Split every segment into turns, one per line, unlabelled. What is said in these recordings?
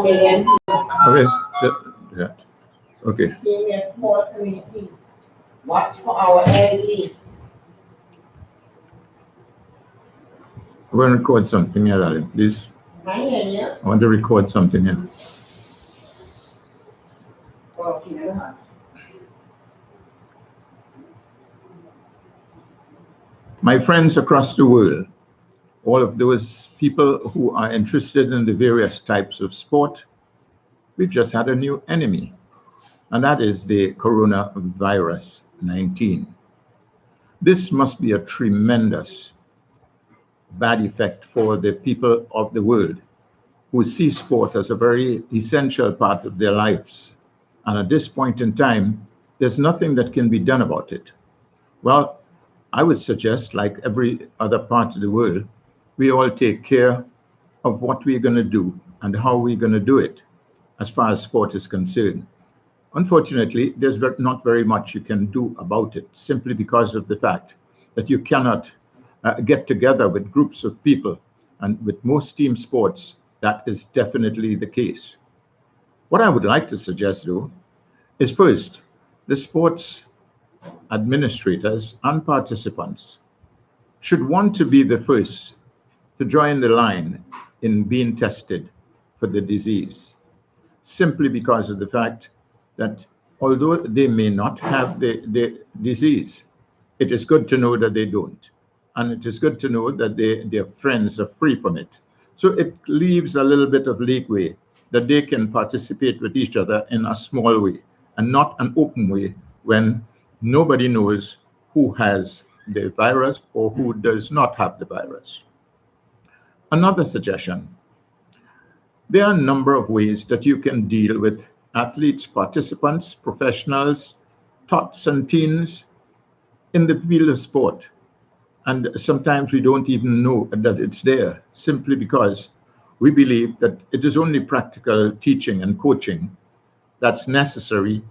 million people.
Okay. Yeah. Okay.
Senior sport community. Watch for our elderly.
I want to record something here, darling, please.
I hear you.
I want to record something here.
Okay, never mind.
My friends across the world, all of those people who are interested in the various types of sport, we've just had a new enemy, and that is the coronavirus 19. This must be a tremendous bad effect for the people of the world who see sport as a very essential part of their lives. And at this point in time, there's nothing that can be done about it. Well, I would suggest, like every other part of the world, we all take care of what we're going to do and how we're going to do it as far as sport is concerned. Unfortunately, there's not very much you can do about it simply because of the fact that you cannot get together with groups of people. And with most team sports, that is definitely the case. What I would like to suggest, though, is first, the sports administrators and participants should want to be the first to join the line in being tested for the disease, simply because of the fact that although they may not have the disease, it is good to know that they don't. And it is good to know that their friends are free from it. So it leaves a little bit of leeway that they can participate with each other in a small way and not an open way when nobody knows who has the virus or who does not have the virus. Another suggestion: there are a number of ways that you can deal with athletes, participants, professionals, tots and teens in the field of sport. And sometimes we don't even know that it's there, simply because we believe that it is only practical teaching and coaching that's necessary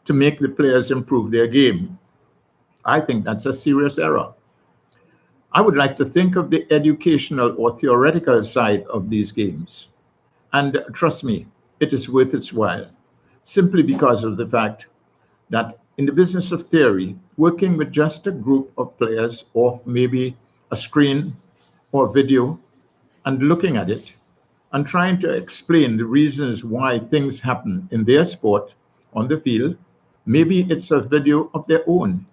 to make the players improve their game. I think that's a serious error. I would like to think of the educational or theoretical side of these games. And trust me, it is worth its while, simply because of the fact that in the business of theory, working with just a group of players or maybe a screen or video and looking at it and trying to explain the reasons why things happen in their sport on the field, maybe it's a video of their own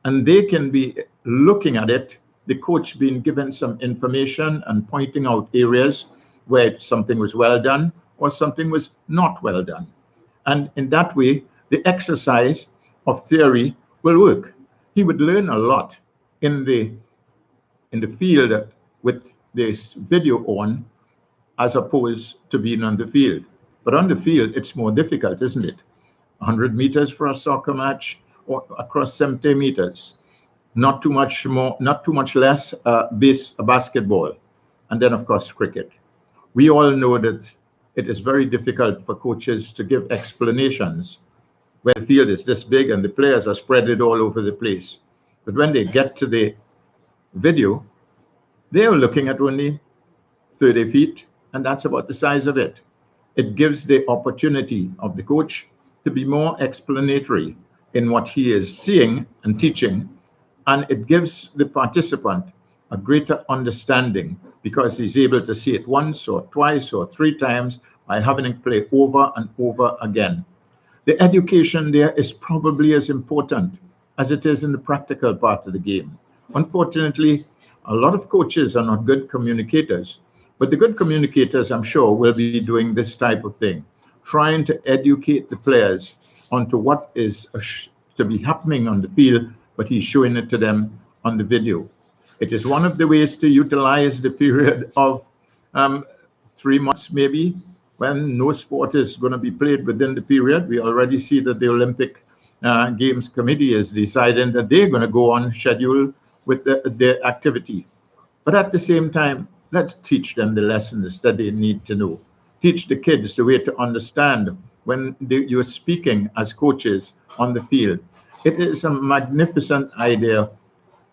and they can be looking at it, the coach being given some information and pointing out areas where something was well done or something was not well done. And in that way, the exercise of theory will work. He would learn a lot in the field with this video on as opposed to being on the field. But on the field, it's more difficult, isn't it? 100 meters for a soccer match or across 70 meters. Not too much more, not too much less basketball. And then, of course, cricket. We all know that it is very difficult for coaches to give explanations where the field is this big and the players are spread all over the place. But when they get to the video, they are looking at only 30 feet, and that's about the size of it. It gives the opportunity of the coach to be more explanatory in what he is seeing and teaching, and it gives the participant a greater understanding because he's able to see it once or twice or three times by having it play over and over again. The education there is probably as important as it is in the practical part of the game. Unfortunately, a lot of coaches are not good communicators, but the good communicators, I'm sure, will be doing this type of thing, trying to educate the players onto what is to be happening on the field, but he's showing it to them on the video. It is one of the ways to utilize the period of 3 months, maybe, when no sport is going to be played within the period. We already see that the Olympic Games Committee is deciding that they're going to go on schedule with their activity. But at the same time, let's teach them the lessons that they need to know. Teach the kids the way to understand when you're speaking as coaches on the field. It is a magnificent idea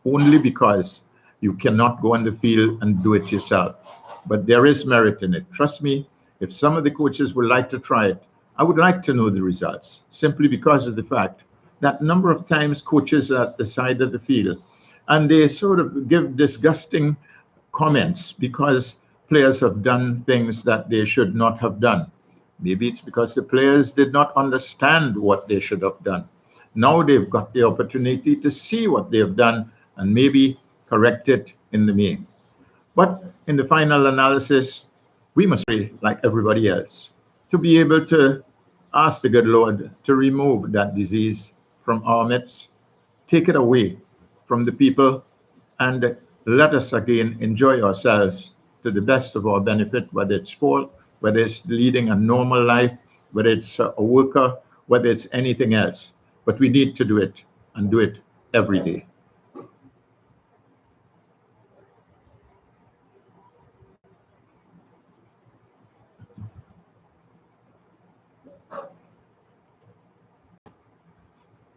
only because you cannot go on the field and do it yourself. But there is merit in it. Trust me, If some of the coaches would like to try it, I would like to know the results, simply because of the fact that number of times coaches are at the side of the field and they sort of give disgusting comments because players have done things that they should not have done. Maybe it's because the players did not understand what they should have done. Now they've got the opportunity to see what they've done and maybe correct it in the main. But in the final analysis, we must pray like everybody else to be able to ask the good Lord to remove that disease from our midst, take it away from the people, and let us again enjoy ourselves to the best of our benefit, whether it's sport, whether it's leading a normal life, whether it's a worker, whether it's anything else. But we need to do it and do it every day.